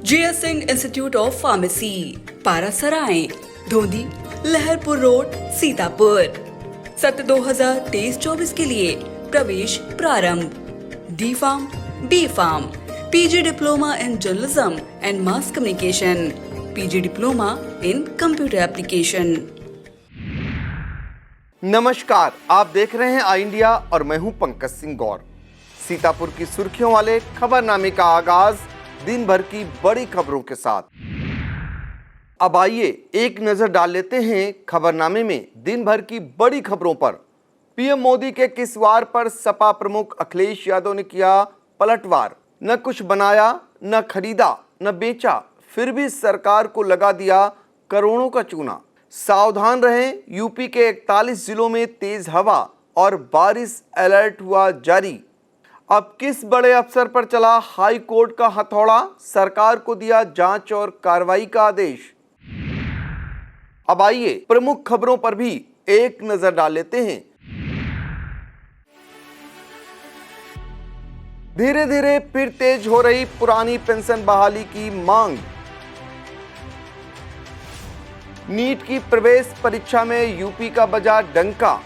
JS Singh institute of pharmacy, Parasrai, Dhondi, Laharpur road, Sitapur. सत्र 2023-24 के लिए प्रवेश प्रारंभ। D Farm, B Farm, PG diploma in journalism and mass communication, PG diploma in computer application. नमस्कार, आप देख रहे हैं आई इंडिया और मैं हूं पंकज सिंह गौर। सीतापुर की सुर्खियों वाले खबरनामे का आगाज दिन भर की बड़ी खबरों के साथ। अब आइए एक नजर डाल लेते हैं खबरनामे में दिन भर की बड़ी खबरों पर। पीएम मोदी के किस वार पर सपा प्रमुख अखिलेश यादव ने किया पलटवार। न कुछ बनाया, न खरीदा, न बेचा, फिर भी सरकार को लगा दिया करोड़ों का चूना। सावधान रहें, यूपी के 41 जिलों में तेज हवा और बारिश अलर्ट हुआ जारी। अब किस बड़े अफसर पर चला हाई कोर्ट का हथौड़ा, सरकार को दिया जांच और कार्रवाई का आदेश। अब आइए प्रमुख खबरों पर भी एक नजर डाल लेते हैं। धीरे धीरे फिर तेज हो रही पुरानी पेंशन बहाली की मांग। नीट की प्रवेश परीक्षा में यूपी का बजा डंका।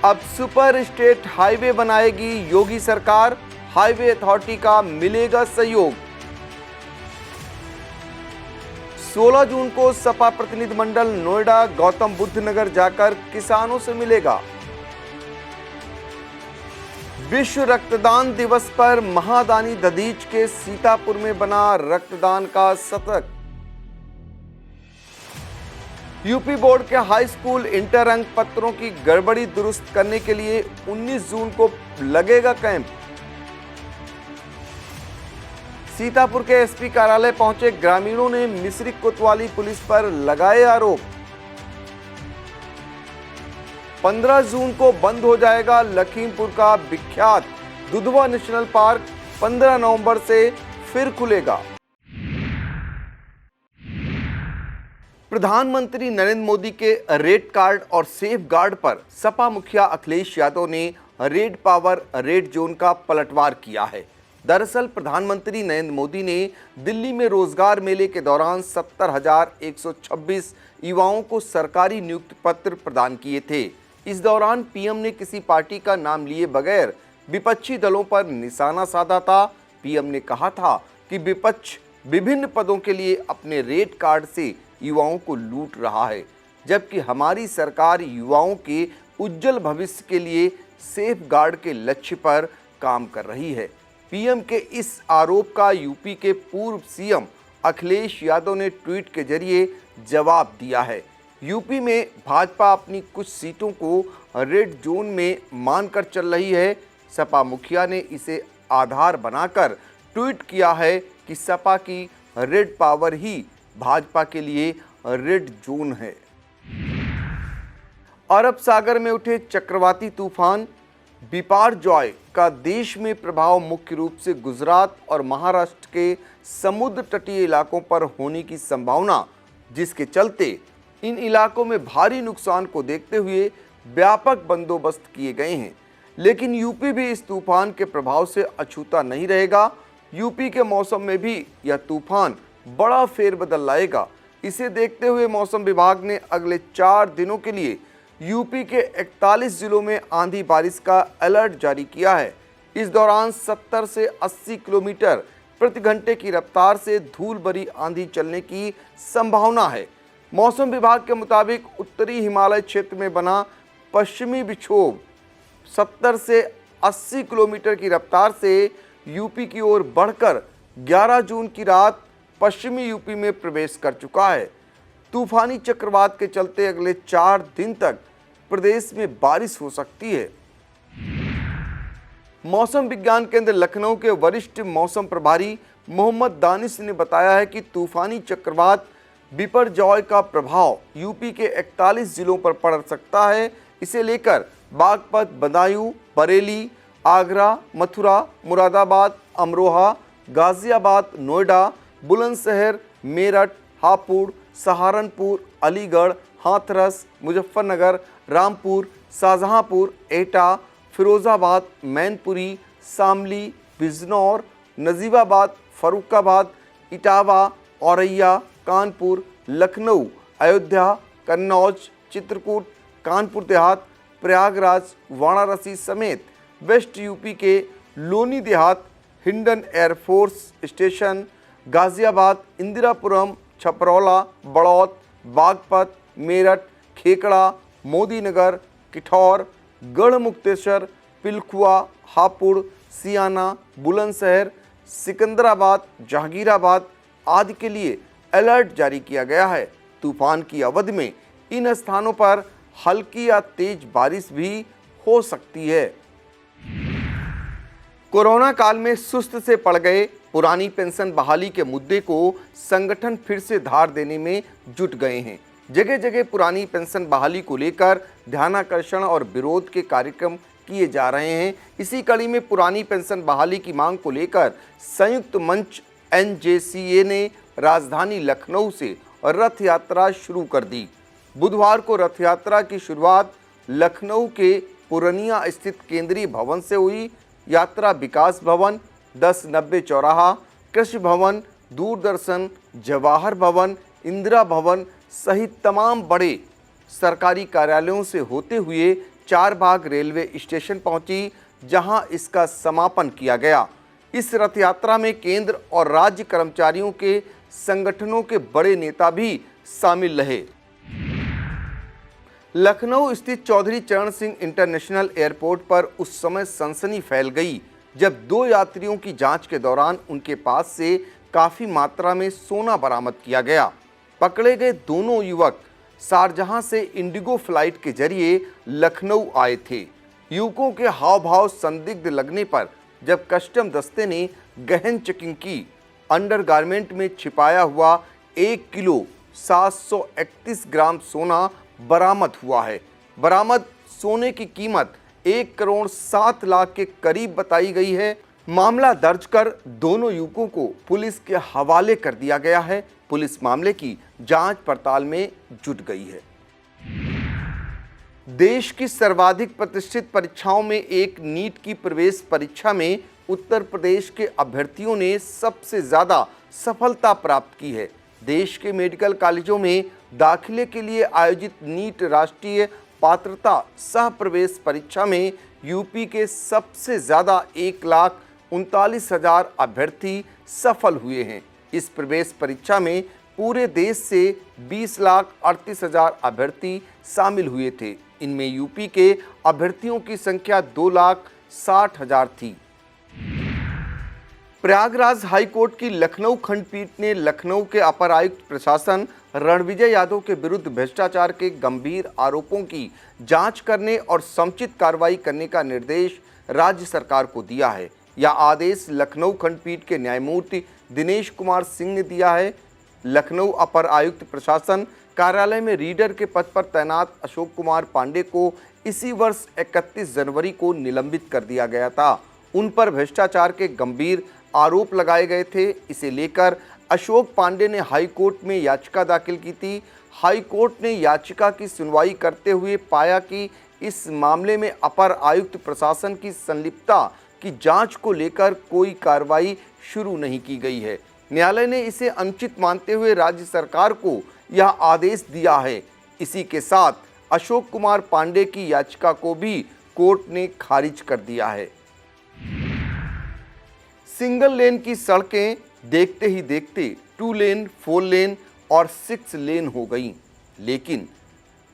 अब सुपर स्टेट हाईवे बनाएगी योगी सरकार, हाईवे अथॉरिटी का मिलेगा सहयोग। 16 जून को सपा प्रतिनिधिमंडल नोएडा गौतम बुद्ध नगर जाकर किसानों से मिलेगा। विश्व रक्तदान दिवस पर महादानी दधीच के सीतापुर में बना रक्तदान का शतक। यूपी बोर्ड के हाई स्कूल इंटर अंक पत्रों की गड़बड़ी दुरुस्त करने के लिए 19 जून को लगेगा कैंप। सीतापुर के एसपी कार्यालय पहुंचे ग्रामीणों ने मिश्रिक कोतवाली पुलिस पर लगाए आरोप। 15 जून को बंद हो जाएगा लखीमपुर का विख्यात दुधवा नेशनल पार्क, 15 नवंबर से फिर खुलेगा। प्रधानमंत्री नरेंद्र मोदी के रेड कार्ड और सेफ गार्ड पर सपा मुखिया अखिलेश यादव ने रेड पावर रेड जोन का पलटवार किया है। दरअसल प्रधानमंत्री नरेंद्र मोदी ने दिल्ली में रोजगार मेले के दौरान 70,126 युवाओं को सरकारी नियुक्ति पत्र प्रदान किए थे। इस दौरान पीएम ने किसी पार्टी का नाम लिए बगैर विपक्षी दलों पर निशाना साधा था। पीएम ने कहा था कि विपक्ष विभिन्न पदों के लिए अपने रेड कार्ड से युवाओं को लूट रहा है, जबकि हमारी सरकार युवाओं के उज्जवल भविष्य के लिए सेफ गार्ड के लक्ष्य पर काम कर रही है। पीएम के इस आरोप का यूपी के पूर्व सीएम अखिलेश यादव ने ट्वीट के जरिए जवाब दिया है। यूपी में भाजपा अपनी कुछ सीटों को रेड जोन में मानकर चल रही है। सपा मुखिया ने इसे आधार बनाकर ट्वीट किया है कि सपा की रेड पावर ही भाजपा के लिए रेड जोन है। अरब सागर में उठे चक्रवाती तूफान बिपारजॉय का देश में प्रभाव मुख्य रूप से गुजरात और महाराष्ट्र के समुद्र तटीय इलाकों पर होने की संभावना, जिसके चलते इन इलाकों में भारी नुकसान को देखते हुए व्यापक बंदोबस्त किए गए हैं। लेकिन यूपी भी इस तूफान के प्रभाव से अछूता नहीं रहेगा। यूपी के मौसम में भी यह तूफान बड़ा फेरबदल लाएगा। इसे देखते हुए मौसम विभाग ने अगले 4 दिनों के लिए यूपी के 41 जिलों में आंधी बारिश का अलर्ट जारी किया है। इस दौरान 70 से 80 किलोमीटर प्रति घंटे की रफ्तार से धूल भरी आंधी चलने की संभावना है। मौसम विभाग के मुताबिक उत्तरी हिमालय क्षेत्र में बना पश्चिमी विक्षोभ 70 से 80 किलोमीटर की रफ्तार से यूपी की ओर बढ़कर 11 जून की रात पश्चिमी यूपी में प्रवेश कर चुका है। तूफानी चक्रवात के चलते अगले 4 दिन तक प्रदेश में बारिश हो सकती है। मौसम विज्ञान केंद्र लखनऊ के वरिष्ठ मौसम प्रभारी मोहम्मद दानिश ने बताया है कि तूफानी चक्रवात बिपरजॉय का प्रभाव यूपी के 41 जिलों पर पड़ सकता है। इसे लेकर बागपत, बदायूं, बरेली, आगरा, मथुरा, मुरादाबाद, अमरोहा, गाजियाबाद, नोएडा, बुलंदशहर, मेरठ, हापुड़, सहारनपुर, अलीगढ़, हाथरस, मुजफ्फरनगर, रामपुर, शाहजहांपुर, एटा, फिरोजाबाद, मैनपुरी, शामली, बिजनौर, नजीबाबाद, फरुखाबाद, इटावा, औरैया, कानपुर, लखनऊ, अयोध्या, कन्नौज, चित्रकूट, कानपुर देहात, प्रयागराज, वाराणसी समेत वेस्ट यूपी के लोनी देहात, हिंडन एयरफोर्स स्टेशन, गाजियाबाद, इंदिरापुरम, छपरौला, बड़ौत, बागपत, मेरठ, खेकड़ा, मोदीनगर, किठौर, गढ़मुक्तेश्वर, पिलखुआ, हापुड़, सियाना, बुलंदशहर, सिकंदराबाद, जहांगीराबाद आदि के लिए अलर्ट जारी किया गया है। तूफान की अवधि में इन स्थानों पर हल्की या तेज बारिश भी हो सकती है। कोरोना काल में सुस्त से पड़ गए पुरानी पेंशन बहाली के मुद्दे को संगठन फिर से धार देने में जुट गए हैं। जगह जगह पुरानी पेंशन बहाली को लेकर ध्यानाकर्षण और विरोध के कार्यक्रम किए जा रहे हैं। इसी कड़ी में पुरानी पेंशन बहाली की मांग को लेकर संयुक्त मंच NJCA ने राजधानी लखनऊ से रथ यात्रा शुरू कर दी। बुधवार को रथ यात्रा की शुरुआत लखनऊ के पुरनिया स्थित केंद्रीय भवन से हुई। यात्रा विकास भवन, 1090 चौराहा, कृषि भवन, दूरदर्शन, जवाहर भवन, इंदिरा भवन सहित तमाम बड़े सरकारी कार्यालयों से होते हुए चारबाग रेलवे स्टेशन पहुंची, जहां इसका समापन किया गया। इस रथ यात्रा में केंद्र और राज्य कर्मचारियों के संगठनों के बड़े नेता भी शामिल रहे। लखनऊ स्थित चौधरी चरण सिंह इंटरनेशनल एयरपोर्ट पर उस समय सनसनी फैल गई जब 2 यात्रियों की जांच के दौरान उनके पास से काफ़ी मात्रा में सोना बरामद किया गया। पकड़े गए दोनों युवक शारजहां से इंडिगो फ्लाइट के जरिए लखनऊ आए थे। युवकों के हाव भाव संदिग्ध लगने पर जब कस्टम दस्ते ने गहन चेकिंग की, अंडरगारमेंट में छिपाया हुआ 1 किलो 731 ग्राम सोना बरामद हुआ है। बरामद सोने की कीमत 1 करोड़ 7 लाख के करीब बताई गई है। मामला दर्ज कर दोनों युवकों को पुलिस के हवाले कर दिया गया है। पुलिस मामले की जांच पड़ताल में जुट गई है। देश की सर्वाधिक प्रतिष्ठित परीक्षाओं में एक नीट की प्रवेश परीक्षा में उत्तर प्रदेश के अभ्यर्थियों ने सबसे ज़्यादा सफलता प्राप्त की है। देश के मेडिकल कॉलेजों में दाखिले के लिए आयोजित नीट राष्ट्रीय पात्रता सह प्रवेश परीक्षा में यूपी के सबसे ज़्यादा 1,39,000 अभ्यर्थी सफल हुए हैं। इस प्रवेश परीक्षा में पूरे देश से 20,38,000 अभ्यर्थी शामिल हुए थे। इनमें यूपी के अभ्यर्थियों की संख्या 2,60,000 थी। प्रयागराज हाईकोर्ट की लखनऊ खंडपीठ ने लखनऊ के अपर आयुक्त प्रशासन रणविजय यादव के विरुद्ध भ्रष्टाचार के गंभीर आरोपों की जांच करने और समुचित कार्रवाई करने का निर्देश राज्य सरकार को दिया है। यह आदेश लखनऊ खंडपीठ के न्यायमूर्ति दिनेश कुमार सिंह ने दिया है। लखनऊ अपर आयुक्त प्रशासन कार्यालय में रीडर के पद पर तैनात अशोक कुमार पांडे को इसी वर्ष 31 जनवरी को निलंबित कर दिया गया था। उन पर भ्रष्टाचार के गंभीर आरोप लगाए गए थे। इसे लेकर अशोक पांडे ने हाई कोर्ट में याचिका दाखिल की थी। हाई कोर्ट ने याचिका की सुनवाई करते हुए पाया कि इस मामले में अपर आयुक्त प्रशासन की संलिप्तता की जांच को लेकर कोई कार्रवाई शुरू नहीं की गई है। न्यायालय ने इसे अनुचित मानते हुए राज्य सरकार को यह आदेश दिया है। इसी के साथ अशोक कुमार पांडे की याचिका को भी कोर्ट ने खारिज कर दिया है। सिंगल लेन की सड़कें देखते ही देखते 2 लेन, 4 लेन और 6 लेन हो गईं, लेकिन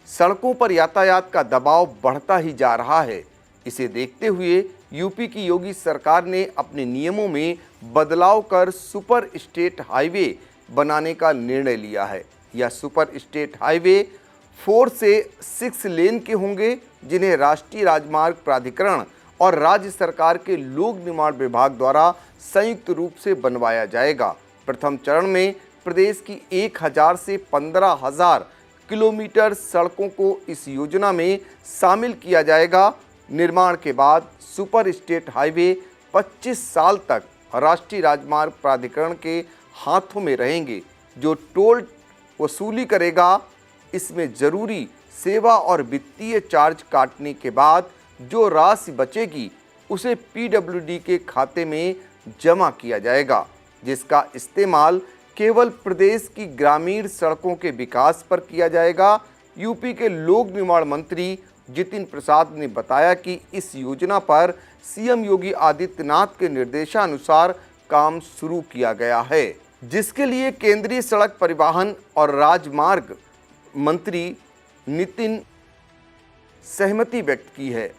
सड़कों पर यातायात का दबाव बढ़ता ही जा रहा है। इसे देखते हुए यूपी की योगी सरकार ने अपने नियमों में बदलाव कर सुपर स्टेट हाईवे बनाने का निर्णय लिया है। यह सुपर स्टेट हाईवे 4 से 6 लेन के होंगे, जिन्हें राष्ट्रीय राजमार्ग प्राधिकरण और राज्य सरकार के लोक निर्माण विभाग द्वारा संयुक्त रूप से बनवाया जाएगा। प्रथम चरण में प्रदेश की 1,000 से 15,000 किलोमीटर सड़कों को इस योजना में शामिल किया जाएगा। निर्माण के बाद सुपर स्टेट हाईवे 25 साल तक राष्ट्रीय राजमार्ग प्राधिकरण के हाथों में रहेंगे, जो टोल वसूली करेगा। इसमें जरूरी सेवा और वित्तीय चार्ज काटने के बाद जो राशि बचेगी उसे PWD के खाते में जमा किया जाएगा, जिसका इस्तेमाल केवल प्रदेश की ग्रामीण सड़कों के विकास पर किया जाएगा। यूपी के लोक निर्माण मंत्री जितिन प्रसाद ने बताया कि इस योजना पर सीएम योगी आदित्यनाथ के निर्देशानुसार काम शुरू किया गया है, जिसके लिए केंद्रीय सड़क परिवहन और राजमार्ग मंत्री नितिन सहमति व्यक्त की है।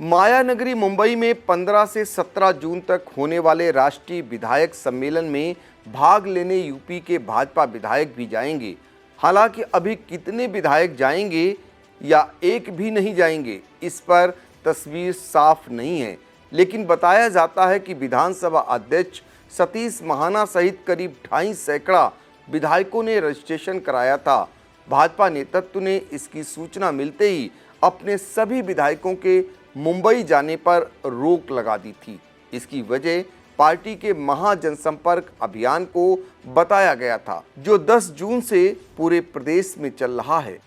मायानगरी मुंबई में 15 से 17 जून तक होने वाले राष्ट्रीय विधायक सम्मेलन में भाग लेने यूपी के भाजपा विधायक भी जाएंगे। हालांकि अभी कितने विधायक जाएंगे या एक भी नहीं जाएंगे, इस पर तस्वीर साफ नहीं है, लेकिन बताया जाता है कि विधानसभा अध्यक्ष सतीश महाना सहित करीब 2.5 सैकड़ा विधायकों ने रजिस्ट्रेशन कराया था। भाजपा नेतृत्व ने इसकी सूचना मिलते ही अपने सभी विधायकों के मुंबई जाने पर रोक लगा दी थी। इसकी वजह पार्टी के महाजनसंपर्क अभियान को बताया गया था, जो 10 जून से पूरे प्रदेश में चल रहा है।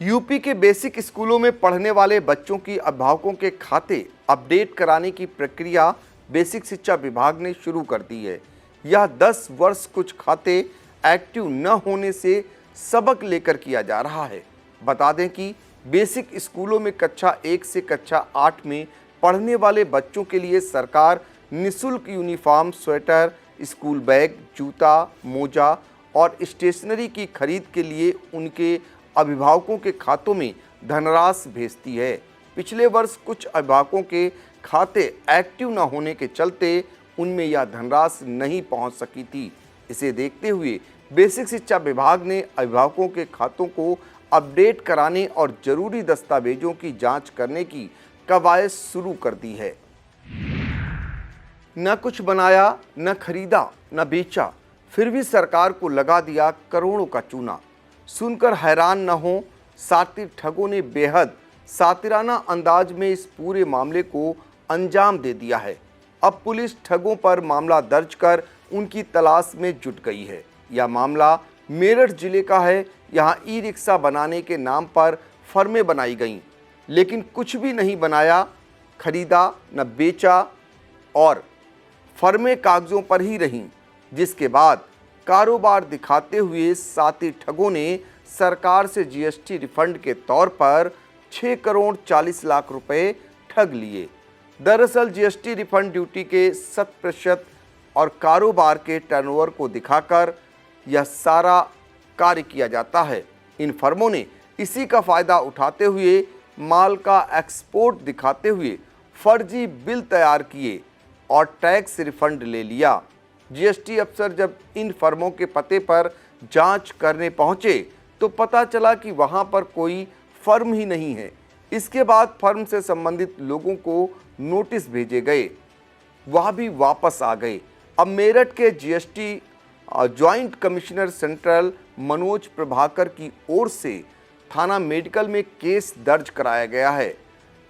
यूपी के बेसिक स्कूलों में पढ़ने वाले बच्चों की अभिभावकों के खाते अपडेट कराने की प्रक्रिया बेसिक शिक्षा विभाग ने शुरू कर दी है। यह 10 वर्ष कुछ खाते एक्टिव न होने से सबक लेकर किया जा रहा है। बता दें कि बेसिक स्कूलों में कक्षा 1 से कक्षा 8 में पढ़ने वाले बच्चों के लिए सरकार निःशुल्क यूनिफॉर्म, स्वेटर, स्कूल बैग, जूता, मोजा और स्टेशनरी की खरीद के लिए उनके अभिभावकों के खातों में धनराशि भेजती है। पिछले वर्ष कुछ अभिभावकों के खाते एक्टिव न होने के चलते उनमें यह धनराशि नहीं पहुंच सकी थी। इसे देखते हुए बेसिक शिक्षा विभाग ने अभिभावकों के खातों को अपडेट कराने और जरूरी दस्तावेजों की जांच करने की कवायद शुरू कर दी है। न कुछ बनाया, न खरीदा, न बेचा, फिर भी सरकार को लगा दिया करोड़ों का चूना। सुनकर हैरान न हो, सातिर ठगों ने बेहद सातिराना अंदाज में इस पूरे मामले को अंजाम दे दिया है। अब पुलिस ठगों पर मामला दर्ज कर उनकी तलाश में जुट गई है। यह मामला मेरठ जिले का है। यहाँ ई रिक्शा बनाने के नाम पर फर्में बनाई गईं, लेकिन कुछ भी नहीं बनाया, खरीदा न बेचा और फर्में कागजों पर ही रहीं, जिसके बाद कारोबार दिखाते हुए साथी ठगों ने सरकार से जीएसटी रिफंड के तौर पर 6 करोड़ 40 लाख रुपए ठग लिए। दरअसल जीएसटी रिफंड ड्यूटी के 100% और कारोबार के टर्नओवर को दिखाकर यह सारा कार्य किया जाता है। इन फर्मों ने इसी का फायदा उठाते हुए माल का एक्सपोर्ट दिखाते हुए फर्जी बिल तैयार किए और टैक्स रिफंड ले लिया। जीएसटी अफसर जब इन फर्मों के पते पर जांच करने पहुंचे तो पता चला कि वहां पर कोई फर्म ही नहीं है। इसके बाद फर्म से संबंधित लोगों को नोटिस भेजे गए, वह भी वापस आ गए। अब मेरठ के GST joint commissioner central Manoj Prabhakar की ओर से थाना मेडिकल में केस दर्ज कराया गया है।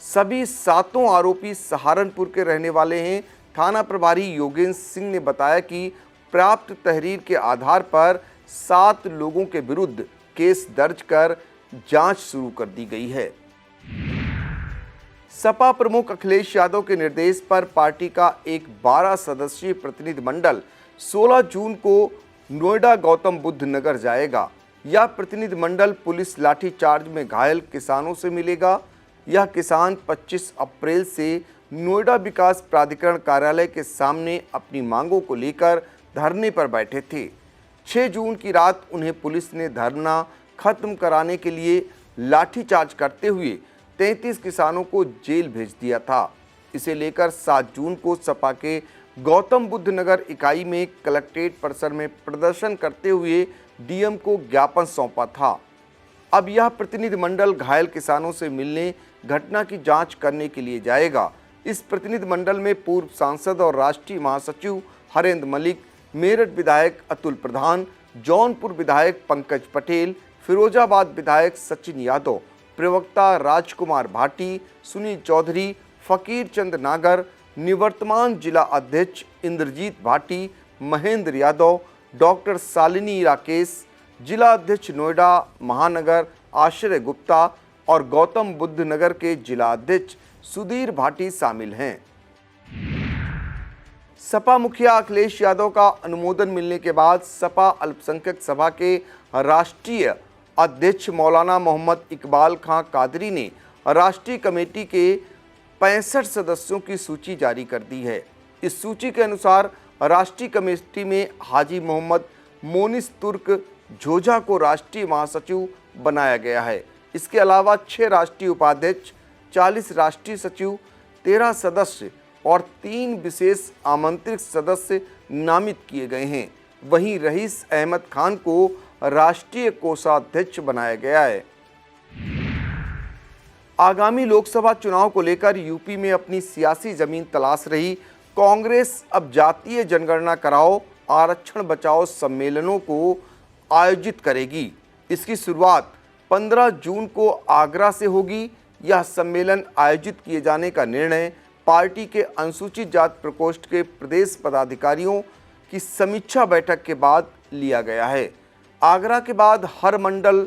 सभी 7 आरोपी सहारनपुर के रहने वाले हैं। थाना प्रभारी योगेंद्र सिंह ने बताया कि प्राप्त तहरीर के आधार पर 7 लोगों के विरुद्ध केस दर्ज कर जांच शुरू कर दी गई है। सपा प्रमुख अखिलेश यादव के निर्देश पर पार्टी का एक 12 सदस्यीय प्रतिनिधिमंडल 16 जून को नोएडा गौतम बुद्ध नगर जाएगा। यह प्रतिनिधिमंडल पुलिस लाठीचार्ज में घायल किसानों से मिलेगा। यह किसान 25 अप्रैल से नोएडा विकास प्राधिकरण कार्यालय के सामने अपनी मांगों को लेकर धरने पर बैठे थे। 6 जून की रात उन्हें पुलिस ने धरना खत्म कराने के लिए लाठीचार्ज करते हुए 33 किसानों को जेल भेज दिया था। इसे लेकर 7 जून को सपा के गौतम बुद्ध नगर इकाई में कलेक्ट्रेट परिसर में प्रदर्शन करते हुए डीएम को ज्ञापन सौंपा था। अब यह प्रतिनिधिमंडल घायल किसानों से मिलने, घटना की जांच करने के लिए जाएगा। इस प्रतिनिधिमंडल में पूर्व सांसद और राष्ट्रीय महासचिव हरेंद्र मलिक, मेरठ विधायक अतुल प्रधान, जौनपुर विधायक पंकज पटेल, फिरोजाबाद विधायक सचिन यादव, प्रवक्ता राजकुमार भाटी, सुनील चौधरी, फकीर चंद नागर, निवर्तमान जिला अध्यक्ष इंद्रजीत भाटी, महेंद्र यादव, डॉक्टर शालिनी राकेश, जिला अध्यक्ष नोएडा महानगर आश्रय गुप्ता और गौतम बुद्ध नगर के जिला अध्यक्ष सुधीर भाटी शामिल हैं। सपा मुखिया अखिलेश यादव का अनुमोदन मिलने के बाद सपा अल्पसंख्यक सभा के राष्ट्रीय अध्यक्ष मौलाना मोहम्मद इकबाल खां कादरी ने राष्ट्रीय कमेटी के 65 सदस्यों की सूची जारी कर दी है। इस सूची के अनुसार राष्ट्रीय कमेटी में हाजी मोहम्मद मोनिस तुर्क झोझा को राष्ट्रीय महासचिव बनाया गया है। इसके अलावा 6 राष्ट्रीय उपाध्यक्ष, 40 राष्ट्रीय सचिव, 13 सदस्य और 3 विशेष आमंत्रित सदस्य नामित किए गए हैं। वहीं रईस अहमद खान को राष्ट्रीय कोषाध्यक्ष बनाया गया है। आगामी लोकसभा चुनाव को लेकर यूपी में अपनी सियासी जमीन तलाश रही कांग्रेस अब जातीय जनगणना कराओ, आरक्षण बचाओ सम्मेलनों को आयोजित करेगी। इसकी शुरुआत 15 जून को आगरा से होगी। यह सम्मेलन आयोजित किए जाने का निर्णय पार्टी के अनुसूचित जाति प्रकोष्ठ के प्रदेश पदाधिकारियों की समीक्षा बैठक के बाद लिया गया है। आगरा के बाद हर मंडल,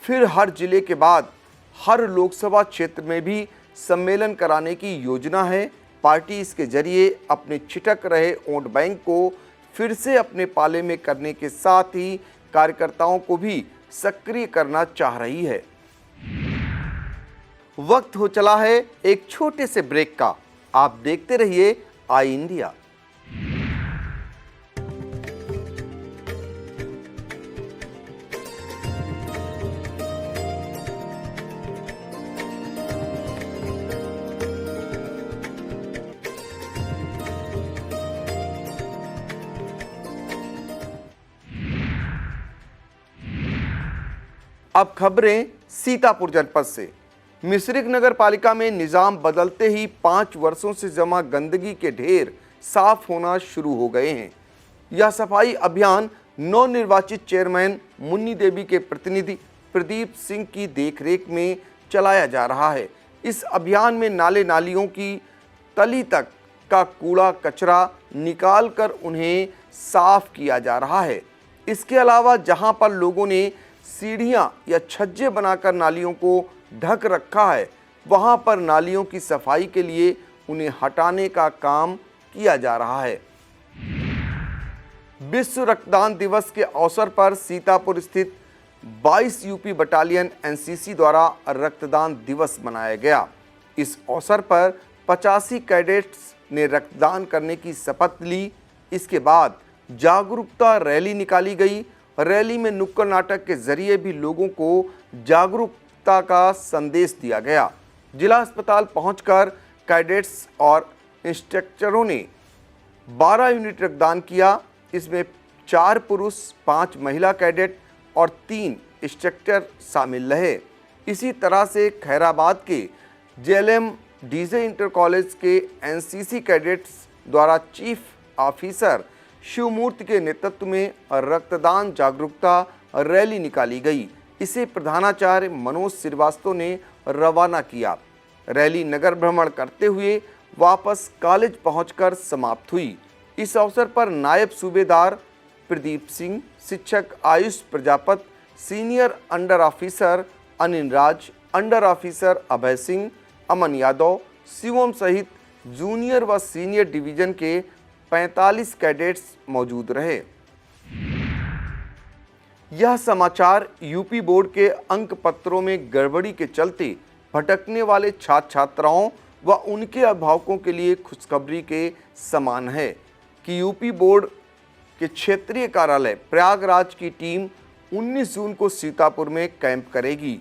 फिर हर जिले के बाद हर लोकसभा क्षेत्र में भी सम्मेलन कराने की योजना है। पार्टी इसके जरिए अपने छिटक रहे वोट बैंक को फिर से अपने पाले में करने के साथ ही कार्यकर्ताओं को भी सक्रिय करना चाह रही है। वक्त हो चला है एक छोटे से ब्रेक का। आप देखते रहिए आई इंडिया। अब खबरें सीतापुर जनपद से। मिश्रिख नगर पालिका में निजाम बदलते ही 5 वर्षों से जमा गंदगी के ढेर साफ होना शुरू हो गए हैं। यह सफाई अभियान नवनिर्वाचित चेयरमैन मुन्नी देवी के प्रतिनिधि प्रदीप सिंह की देखरेख में चलाया जा रहा है। इस अभियान में नाले नालियों की तली तक का कूड़ा कचरा निकाल कर उन्हें साफ किया जा रहा है। इसके अलावा जहां पर लोगों ने सीढ़ियां या छज्जे बनाकर नालियों को ढक रखा है, वहां पर नालियों की सफाई के लिए उन्हें हटाने का काम किया जा रहा है। विश्व रक्तदान दिवस के अवसर पर सीतापुर स्थित 22 यूपी बटालियन एनसीसी द्वारा रक्तदान दिवस मनाया गया। इस अवसर पर 85 कैडेट्स ने रक्तदान करने की शपथ ली। इसके बाद जागरूकता रैली निकाली गई। रैली में नुक्कड़ नाटक के जरिए भी लोगों को जागरूकता का संदेश दिया गया। जिला अस्पताल पहुंचकर कैडेट्स और इंस्ट्रक्टरों ने 12 यूनिट रक्तदान किया। इसमें 4 पुरुष, 5 महिला कैडेट और 3 इंस्ट्रक्टर शामिल रहे। इसी तरह से खैराबाद के जेएलएम डीजे इंटर कॉलेज के एनसीसी कैडेट्स द्वारा चीफ ऑफिसर शिवमूर्ति के नेतृत्व में रक्तदान जागरूकता रैली निकाली गई। इसे प्रधानाचार्य मनोज श्रीवास्तव ने रवाना किया। रैली नगर भ्रमण करते हुए वापस कॉलेज पहुंचकर समाप्त हुई। इस अवसर पर नायब सूबेदार प्रदीप सिंह, शिक्षक Ayush Prajapat, senior under officer Anil Raj, under officer Abhay Singh, Aman Yadav, Shivam सहित जूनियर व सीनियर डिवीजन के 45 कैडेट्स मौजूद रहे। यह समाचार यूपी बोर्ड के अंक पत्रों में गड़बड़ी के चलते भटकने वाले छात्र छात्राओं व उनके अभिभावकों के लिए खुशखबरी के समान है कि यूपी बोर्ड के क्षेत्रीय कार्यालय प्रयागराज की टीम 19 जून को सीतापुर में कैंप करेगी।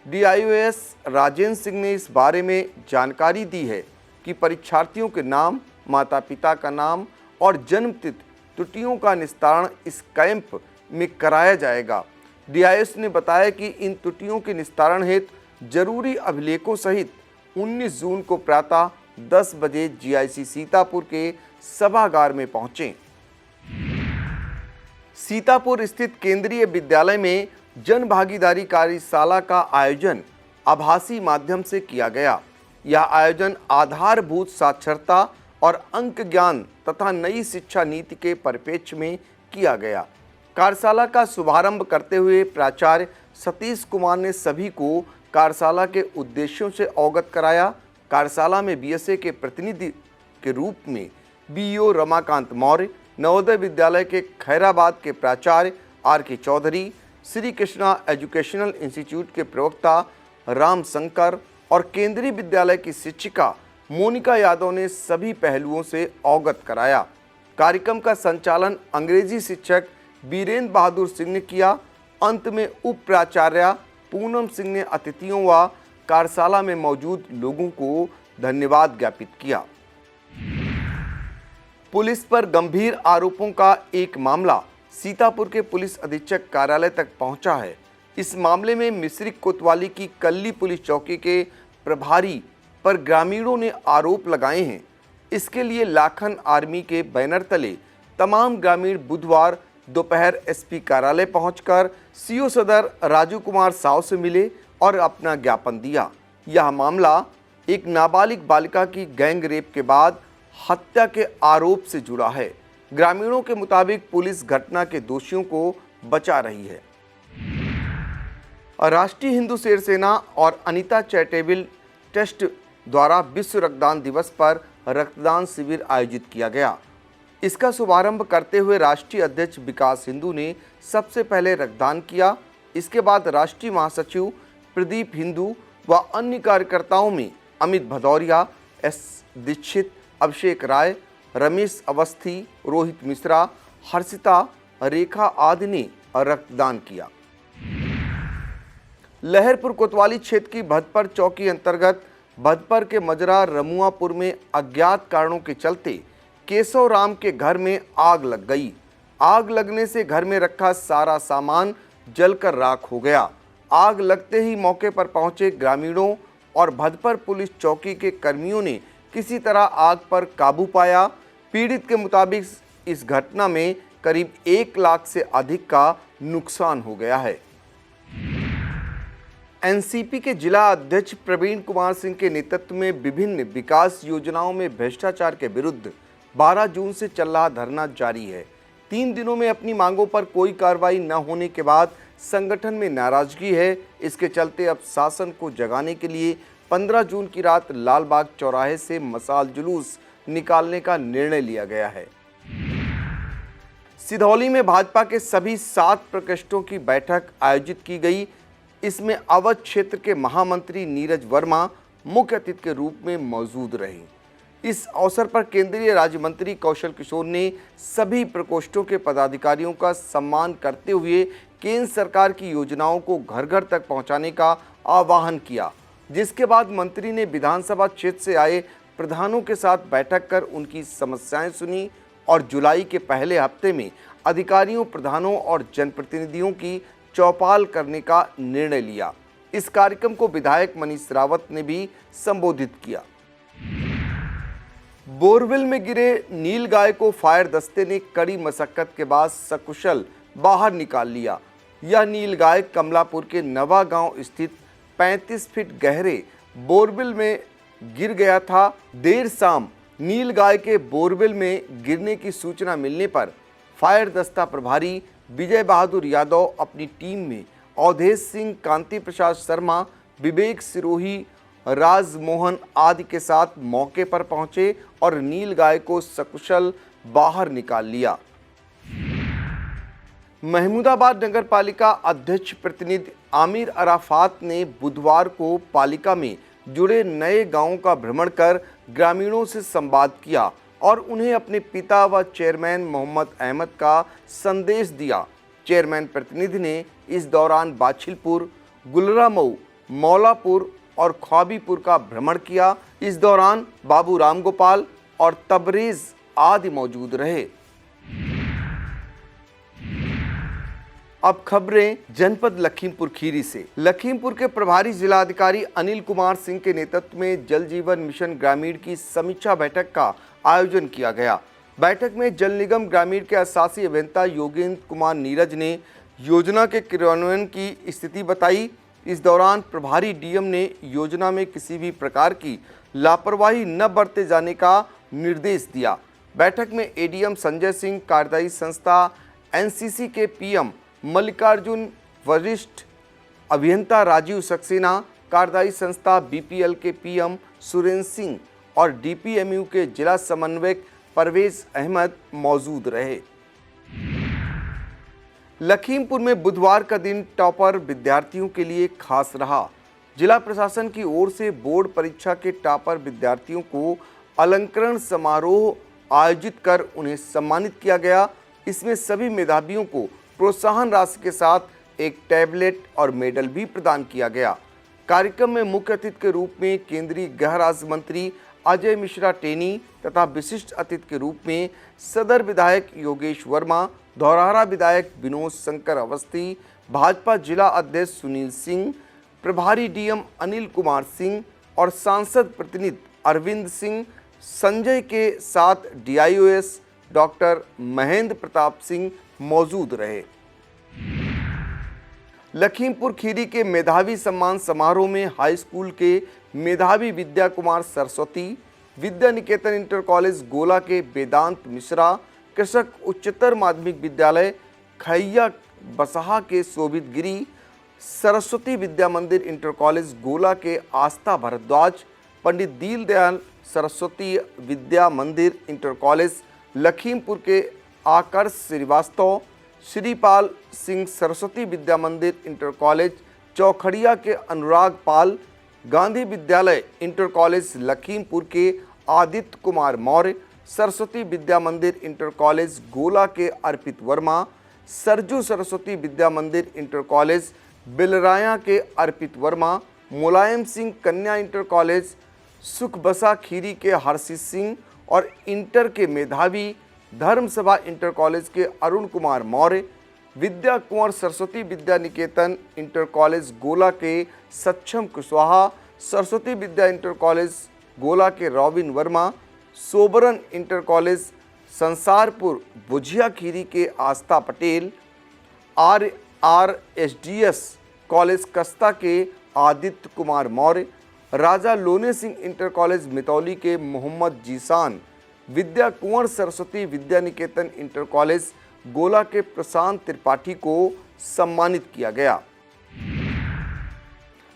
डीआईओएस राजेंद्र सिंह ने इस बारे में जानकारी दी है कि परीक्षार्थियों के नाम, माता पिता का नाम और जन्मतिथि त्रुटियों का निस्तारण इस कैंप में कराया जाएगा। डीआईओएस ने बताया कि इन त्रुटियों के निस्तारण हेतु जरूरी अभिलेखों सहित 19 जून को प्रातः 10 बजे जीआईसी सीतापुर के सभागार में पहुंचे। सीतापुर स्थित केंद्रीय विद्यालय में जन भागीदारी कार्यशाला का आयोजन आभासी माध्यम से किया गया। यह आयोजन आधारभूत साक्षरता और अंक ज्ञान तथा नई शिक्षा नीति के परिप्रेक्ष्य में किया गया। कार्यशाला का शुभारंभ करते हुए प्राचार्य सतीश कुमार ने सभी को कार्यशाला के उद्देश्यों से अवगत कराया। कार्यशाला में बीएसए के प्रतिनिधि के रूप में बीईओ रमाकांत मौर्य, नवोदय विद्यालय के खैराबाद के प्राचार्य आर के चौधरी, श्री कृष्णा एजुकेशनल इंस्टीट्यूट के प्रवक्ता राम शंकर और केंद्रीय विद्यालय की शिक्षिका मोनिका यादव ने सभी पहलुओं से अवगत कराया। कार्यक्रम का संचालन अंग्रेजी शिक्षक बीरेंद्र बहादुर सिंह ने किया। अंत में उप प्राचार्य पूनम सिंह ने अतिथियों व कार्यशाला में मौजूद लोगों को धन्यवाद ज्ञापित किया। पुलिस पर गंभीर आरोपों का एक मामला सीतापुर के पुलिस अधीक्षक कार्यालय तक पहुंचा है। इस मामले में मिश्रिक कोतवाली की कल्ली पुलिस चौकी के प्रभारी पर ग्रामीणों ने आरोप लगाए हैं। इसके लिए लाखन आर्मी के बैनर तले तमाम ग्रामीण बुधवार दोपहर एसपी कार्यालय पहुंचकर सीओ सदर राजू कुमार साव से मिले और अपना ज्ञापन दिया। यह मामला एक नाबालिग बालिका की गैंग रेप के बाद हत्या के आरोप से जुड़ा है। ग्रामीणों के मुताबिक पुलिस घटना के दोषियों को बचा रही है। राष्ट्रीय हिंदू शेर सेना और अनीता चैरिटेबल ट्रस्ट द्वारा विश्व रक्तदान दिवस पर रक्तदान शिविर आयोजित किया गया। इसका शुभारंभ करते हुए राष्ट्रीय अध्यक्ष विकास हिंदू ने सबसे पहले रक्तदान किया। इसके बाद राष्ट्रीय महासचिव प्रदीप हिंदू व अन्य कार्यकर्ताओं में अमित भदौरिया, एस दीक्षित, अभिषेक राय, रमेश अवस्थी, रोहित मिश्रा, हर्षिता, रेखा आदि ने रक्तदान किया। लहरपुर कोतवाली क्षेत्र की भदपर चौकी अंतर्गत भदपर के मजरा रमुआपुर में अज्ञात कारणों के चलते केशव राम के घर में आग लग गई। आग लगने से घर में रखा सारा सामान जलकर राख हो गया। आग लगते ही मौके पर पहुंचे ग्रामीणों और भदपर पुलिस चौकी के कर्मियों ने किसी तरह आग पर काबू पाया। पीड़ित के मुताबिक इस घटना में करीब 1 लाख से अधिक का नुकसान हो गया है। एनसीपी के जिला अध्यक्ष प्रवीण कुमार सिंह के नेतृत्व में विभिन्न विकास योजनाओं में भ्रष्टाचार के विरुद्ध 12 जून से चल रहा धरना जारी है। 3 दिनों में अपनी मांगों पर कोई कार्रवाई न होने के बाद संगठन में नाराजगी है। इसके चलते अब शासन को जगाने के लिए 15 जून की रात लालबाग चौराहे से मशाल जुलूस निकालने का निर्णय लिया गया है। सिधौली में भाजपा के सभी 7 प्रकोष्ठों की बैठक आयोजित की गई। इसमें अवध क्षेत्र के महामंत्री नीरज वर्मा मुख्य अतिथि के रूप में मौजूद रहे। इस अवसर पर केंद्रीय राज्य मंत्री कौशल किशोर ने सभी प्रकोष्ठों के पदाधिकारियों का सम्मान करते हुए केंद्र सरकार की योजनाओं को घर घर तक पहुंचाने का आह्वान किया। जिसके बाद मंत्री ने विधानसभा क्षेत्र से आए प्रधानों के साथ बैठक कर उनकी समस्याएं सुनी और जुलाई के पहले हफ्ते में अधिकारियों, प्रधानों और जनप्रतिनिधियों की चौपाल करने का निर्णय लिया। इस कार्यक्रम को विधायक मनीष रावत ने भी संबोधित किया। बोरवेल में गिरे नीलगाय को फायर दस्ते ने कड़ी मशक्कत के बाद सकुशल बाहर निकाल लिया। यह नीलगाय कमलापुर के नवा गांव स्थित 35 फीट गहरे बोरवेल में गिर गया था। देर शाम नीलगाय के बोरवेल में गिरने की सूचना मिलने पर फायर दस्ता प्रभारी विजय बहादुर यादव अपनी टीम में अवधेश सिंह, कांति प्रसाद शर्मा, विवेक सिरोही, राजमोहन आदि के साथ मौके पर पहुंचे और नीलगाय को सकुशल बाहर निकाल लिया। महमूदाबाद नगर पालिका अध्यक्ष प्रतिनिधि आमिर अराफात ने बुधवार को पालिका में जुड़े नए गांवों का भ्रमण कर ग्रामीणों से संवाद किया और उन्हें अपने पिता व चेयरमैन मोहम्मद अहमद का संदेश दिया। चेयरमैन प्रतिनिधि ने इस दौरान बाछिलपुर, गुलरामऊ, मौलापुर और ख्वाबीपुर का भ्रमण किया। इस दौरान बाबू रामगोपाल और तबरेज आदि मौजूद रहे। अब खबरें जनपद लखीमपुर खीरी से। लखीमपुर के प्रभारी जिलाधिकारी अनिल कुमार सिंह के नेतृत्व में जल जीवन मिशन ग्रामीण की समीक्षा बैठक का आयोजन किया गया। बैठक में जल निगम ग्रामीण के अशासी अभियंता योगेंद्र कुमार नीरज ने योजना के क्रियान्वयन की स्थिति बताई। इस दौरान प्रभारी डीएम ने योजना में किसी भी प्रकार की लापरवाही न बरते जाने का निर्देश दिया। बैठक में एडीएम संजय सिंह, कार्यदायी संस्था एनसीसी के पीएम मल्लिकार्जुन, वरिष्ठ अभियंता राजीव सक्सेना, कार्यदायी संस्था बीपीएल के पीएम सुरेंद्र सिंह और डीपीएमयू के जिला समन्वयक परवेज अहमद मौजूद रहे। लखीमपुर में बुधवार का दिन टॉपर विद्यार्थियों के लिए खास रहा। जिला प्रशासन की ओर से बोर्ड परीक्षा के टॉपर विद्यार्थियों को अलंकरण समारोह आयोजित कर उन्हें सम्मानित किया गया। इसमें सभी मेधावियों को प्रोत्साहन राशि के साथ एक टैबलेट और मेडल भी प्रदान किया गया। कार्यक्रम में मुख्य अतिथि के रूप में केंद्रीय गृह राज्य मंत्री अजय मिश्रा टेनी तथा विशिष्ट अतिथि के रूप में सदर विधायक योगेश वर्मा, धौरहरा विधायक विनोद शंकर अवस्थी, भाजपा जिला अध्यक्ष सुनील सिंह, प्रभारी डीएम अनिल कुमार सिंह और सांसद प्रतिनिधि अरविंद सिंह, संजय के साथ डीआईओएस डॉक्टर महेंद्र प्रताप सिंह मौजूद रहे। लखीमपुर खीरी के मेधावी सम्मान समारोह में हाई स्कूल के मेधावी विद्या कुमार सरस्वती, विद्या निकेतन इंटर कॉलेज गोला के वेदांत मिश्रा, कृषक उच्चतर माध्यमिक विद्यालय खैया बसहा के शोभित गिरी, सरस्वती विद्या मंदिर इंटर कॉलेज गोला के आस्था भारद्वाज, पंडित दीनदयाल सरस्वती विद्या मंदिर इंटर कॉलेज लखीमपुर के आकर्ष श्रीवास्तव, श्रीपाल सिंह सरस्वती विद्या मंदिर इंटर कॉलेज चौखड़िया के अनुराग पाल, गांधी विद्यालय इंटर कॉलेज लखीमपुर के आदित्य कुमार मौर्य, सरस्वती विद्या मंदिर इंटर कॉलेज गोला के अर्पित वर्मा, सरजू सरस्वती विद्या मंदिर इंटर कॉलेज बिलराया के अर्पित वर्मा, मुलायम सिंह कन्या इंटर कॉलेज सुखबसा खीरी के हर्षित सिंह और इंटर के मेधावी धर्मसभा इंटर कॉलेज के अरुण कुमार मौर्य, विद्या कुंवर सरस्वती विद्या निकेतन इंटर कॉलेज गोला के सक्षम कुशवाहा, सरस्वती विद्या इंटर कॉलेज गोला के Robin Verma, Sobran inter college Sansarpur Bujhia Kheri के आस्था पटेल, RRSDS कॉलेज कस्ता के आदित्य कुमार मौर्य, राजा लोने सिंह इंटर कॉलेज मितौली के मोहम्मद जीसान, विद्या कुंवर सरस्वती विद्या निकेतन इंटर कॉलेज गोला के प्रशांत त्रिपाठी को सम्मानित किया गया।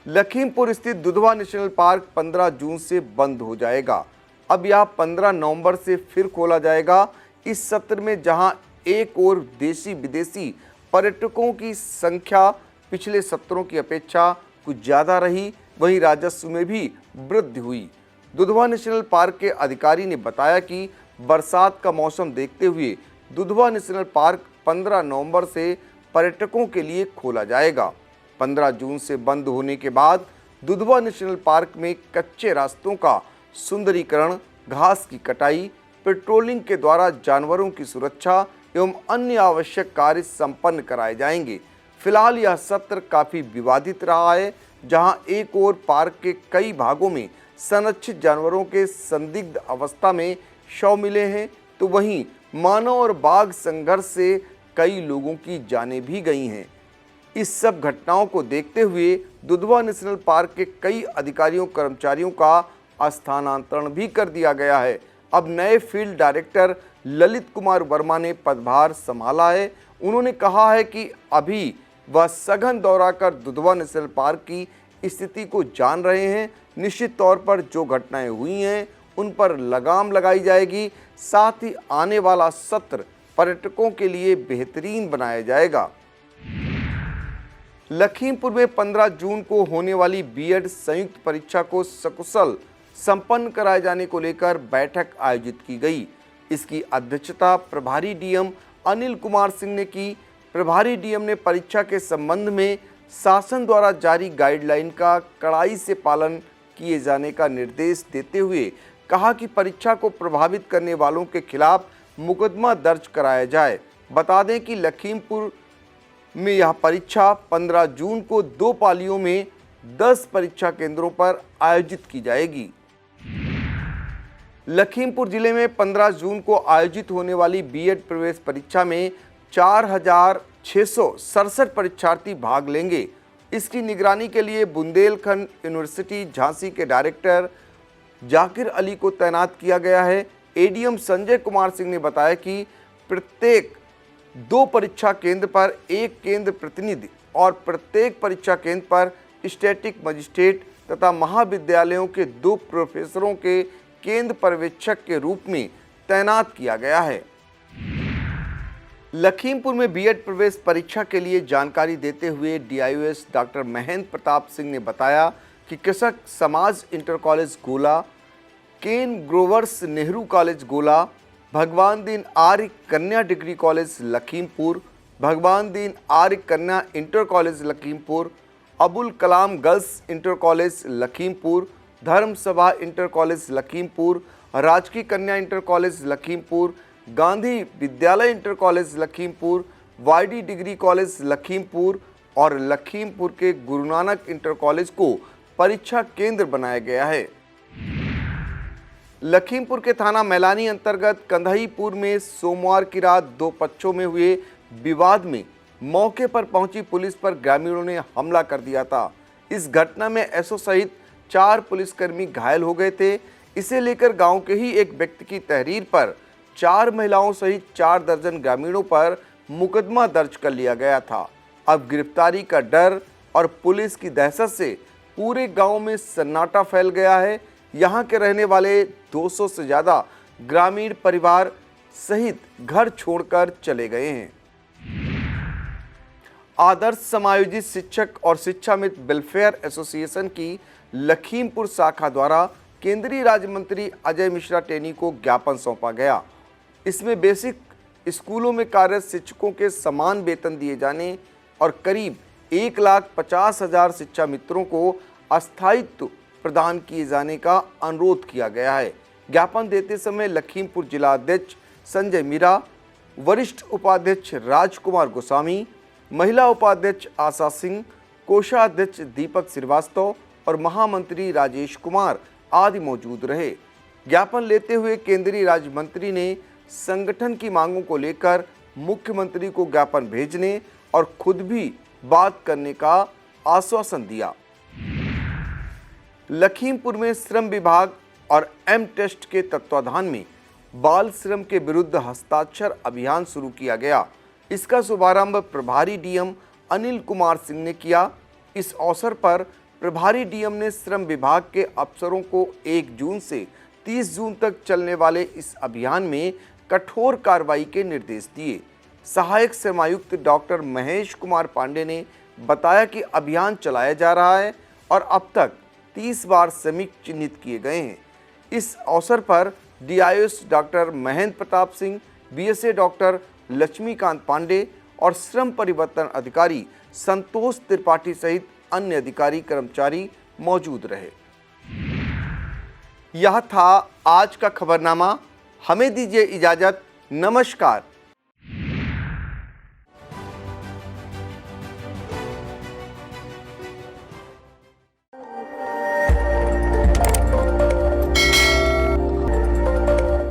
लखीमपुर स्थित दुधवा नेशनल पार्क 15 जून से बंद हो जाएगा। अब यह 15 नवंबर से फिर खोला जाएगा। इस सत्र में जहां एक और देशी विदेशी पर्यटकों की संख्या पिछले सत्रों की अपेक्षा कुछ ज़्यादा रही, वहीं राजस्व में भी वृद्धि हुई। दुधवा नेशनल पार्क के अधिकारी ने बताया कि बरसात का मौसम देखते हुए दुधवा नेशनल पार्क 15 नवंबर से पर्यटकों के लिए खोला जाएगा। 15 जून से बंद होने के बाद दुधवा नेशनल पार्क में कच्चे रास्तों का सुंदरीकरण, घास की कटाई, पेट्रोलिंग के द्वारा जानवरों की सुरक्षा एवं अन्य आवश्यक कार्य संपन्न कराए जाएंगे। फिलहाल यह सत्र काफ़ी विवादित रहा है, जहां एक और पार्क के कई भागों में संरक्षित जानवरों के संदिग्ध अवस्था में शव मिले हैं, तो वहीं मानव और बाघ संघर्ष से कई लोगों की जानें भी गई हैं। इस सब घटनाओं को देखते हुए दुधवा नेशनल पार्क के कई अधिकारियों कर्मचारियों का स्थानांतरण भी कर दिया गया है। अब नए फील्ड डायरेक्टर ललित कुमार वर्मा ने पदभार संभाला है। उन्होंने कहा है कि अभी वह सघन दौरा कर दुधवा नेशनल पार्क की स्थिति को जान रहे हैं। निश्चित तौर पर जो घटनाएं हुई हैं उन पर लगाम लगाई जाएगी। साथ ही आने वाला सत्र पर्यटकों के लिए बेहतरीन बनाया जाएगा। लखीमपुर में 15 जून को होने वाली बीएड संयुक्त परीक्षा को सकुशल संपन्न कराए जाने को लेकर बैठक आयोजित की गई। इसकी अध्यक्षता प्रभारी डीएम अनिल कुमार सिंह ने की। प्रभारी डीएम ने परीक्षा के संबंध में शासन द्वारा जारी गाइडलाइन का कड़ाई से पालन किए जाने का निर्देश देते हुए कहा कि परीक्षा को प्रभावित करने वालों के खिलाफ मुकदमा दर्ज कराया जाए। बता दें कि लखीमपुर में यह परीक्षा 15 जून को 2 पालियों में 10 परीक्षा केंद्रों पर आयोजित की जाएगी। लखीमपुर जिले में 15 जून को आयोजित होने वाली बीएड प्रवेश परीक्षा में 4,667 परीक्षार्थी भाग लेंगे। इसकी निगरानी के लिए बुंदेलखंड यूनिवर्सिटी झांसी के डायरेक्टर जाकिर अली को तैनात किया गया है। एडीएम संजय कुमार सिंह ने बताया कि प्रत्येक 2 परीक्षा केंद्र पर 1 केंद्र प्रतिनिधि और प्रत्येक परीक्षा केंद्र पर स्टैटिक मजिस्ट्रेट तथा महाविद्यालयों के 2 प्रोफेसरों के केंद्र पर्यवेक्षक के रूप में तैनात किया गया है। लखीमपुर में बीएड प्रवेश परीक्षा के लिए जानकारी देते हुए डीआईओएस डॉक्टर महेंद्र प्रताप सिंह ने बताया कि कृषक समाज इंटर कॉलेज गोला, केन ग्रोवर्स नेहरू कॉलेज गोला, भगवान दीन आर्य कन्या डिग्री कॉलेज लखीमपुर, भगवान दीन आर्य कन्या inter college Lakhimpur, Abul Kalam girls inter college Lakhimpur, धर्म सभा इंटर कॉलेज लखीमपुर, राजकीय कन्या inter college Lakhimpur, Gandhi Vidyalaya inter college Lakhimpur, YD degree college Lakhimpur और लखीमपुर के गुरु नानक इंटर कॉलेज को परीक्षा केंद्र बनाया गया है। लखीमपुर के थाना मैलानी अंतर्गत कंधईपुर में सोमवार की रात दो पक्षों में हुए विवाद में मौके पर पहुंची पुलिस पर ग्रामीणों ने हमला कर दिया था। इस घटना में एसओ सहित 4 पुलिसकर्मी घायल हो गए थे। इसे लेकर गांव के ही एक व्यक्ति की तहरीर पर 4 महिलाओं सहित 4 दर्जन ग्रामीणों पर मुकदमा दर्ज कर लिया गया था। अब गिरफ्तारी का डर और पुलिस की दहशत से पूरे गांव में सन्नाटा फैल गया है। यहां के रहने वाले 200 से ज़्यादा ग्रामीण परिवार सहित घर छोड़कर चले गए हैं। आदर्श समायोजित शिक्षक और शिक्षा मित्र वेलफेयर एसोसिएशन की लखीमपुर शाखा द्वारा केंद्रीय राज्य मंत्री अजय मिश्रा टेनी को ज्ञापन सौंपा गया। इसमें बेसिक स्कूलों में कार्यरत शिक्षकों के समान वेतन दिए जाने और करीब 1,50,000 शिक्षा मित्रों को अस्थायित्व प्रदान किए जाने का अनुरोध किया गया है। ज्ञापन देते समय लखीमपुर जिला अध्यक्ष संजय मीरा, वरिष्ठ उपाध्यक्ष राजकुमार गोस्वामी, महिला उपाध्यक्ष आशा सिंह, कोषाध्यक्ष दीपक श्रीवास्तव और महामंत्री राजेश कुमार आदि मौजूद रहे। ज्ञापन लेते हुए केंद्रीय राज्य मंत्री ने संगठन की मांगों को लेकर मुख्यमंत्री को ज्ञापन भेजने और खुद भी बात करने का आश्वासन दिया। लखीमपुर में श्रम विभाग और एम टेस्ट के तत्वाधान में बाल श्रम के विरुद्ध हस्ताक्षर अभियान शुरू किया गया। इसका शुभारंभ प्रभारी डीएम अनिल कुमार सिंह ने किया। इस अवसर पर प्रभारी डीएम ने श्रम विभाग के अफसरों को 1 जून से 30 जून तक चलने वाले इस अभियान में कठोर कार्रवाई के निर्देश दिए। सहायक श्रमायुक्त डॉक्टर महेश कुमार पांडे ने बताया कि अभियान चलाया जा रहा है और अब तक 30 बार श्रमिक चिन्हित किए गए हैं। इस अवसर पर DIOS doctor Mahendra Pratap Singh, BSA doctor Laxmikant Pandey और श्रम परिवर्तन अधिकारी संतोष त्रिपाठी सहित अन्य अधिकारी कर्मचारी मौजूद रहे। यह था आज का खबरनामा। हमें दीजिए इजाजत। नमस्कार।